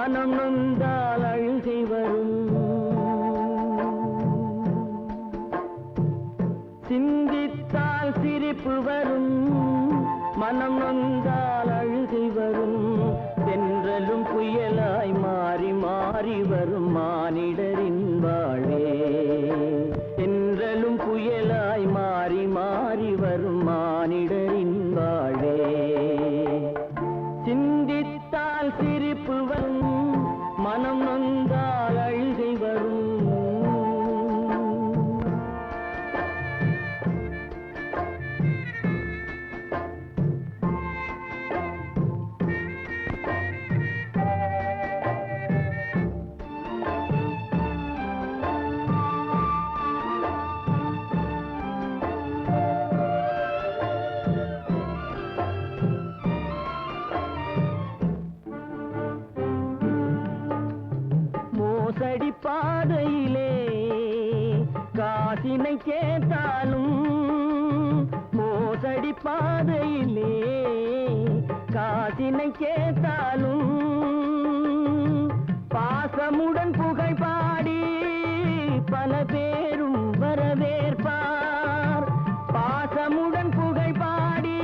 மனம் நொந்தால் அழுகை வரும். சிந்தித்தால் சிரிப்பு வரும். மனம் நொந்தால் அழுகை வரும். தென்றலும் புயலாய் மாறி மாறி வரும் மானிடரின் வாழ்வே. தென்றலும் புயலாய் மாறி மாறி வரும் மானிடரின் வாழ்வே. சிந்தித்தால் சிரிப்பு வரும். மனம் நொந்தால் அழுகை வரும். மோசடி பாதையிலே காசினை கேட்டாலும், மோசடி பாதையிலே காசினை கேட்டாலும், பாசமுடன் புகை பாடி பல பேரும் வரவேற்பார். பாசமுடன் புகை பாடி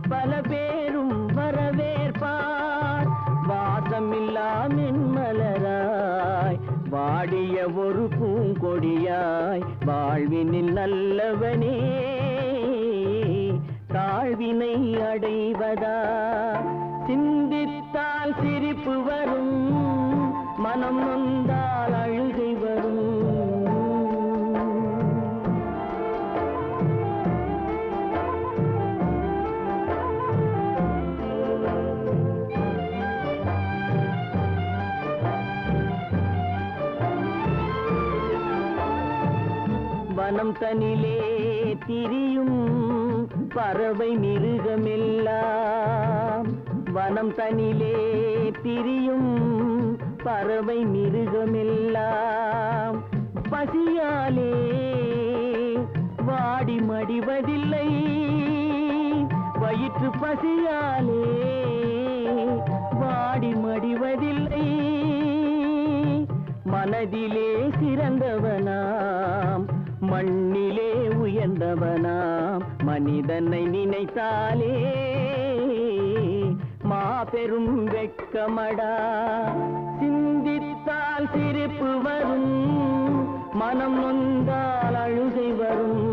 பல பேரும் வரவேற்பார். வாசமில்லா மென்மலராய் வாடிய ஒரு பூங்கொடியாய் வாழ்வினில் நல்லவனே தாழ்வினை அடைவதா. சிந்தித்தால் சிரிப்பு வரும். மனம் நொந்தால் அழுகை வரும். வனம் தனிலே திரியும் பறவை மிருகமெல்லாம். வனம் தனிலே திரியும் பறவை மிருகமெல்லாம் பசியாலே வாடி மடிவதில்லை. வயிற்று பசியாலே வாடி மடிவதில்லை. மனதிலே சிறந்தவனாம் மண்ணிலே உயர்ந்தவனாம் மனிதனை நினைத்தாலே மாபெரும் வெட்கமடா. சிந்தித்தால் சிரிப்பு வரும். மனம் நொந்தால் அழுகை வரும்.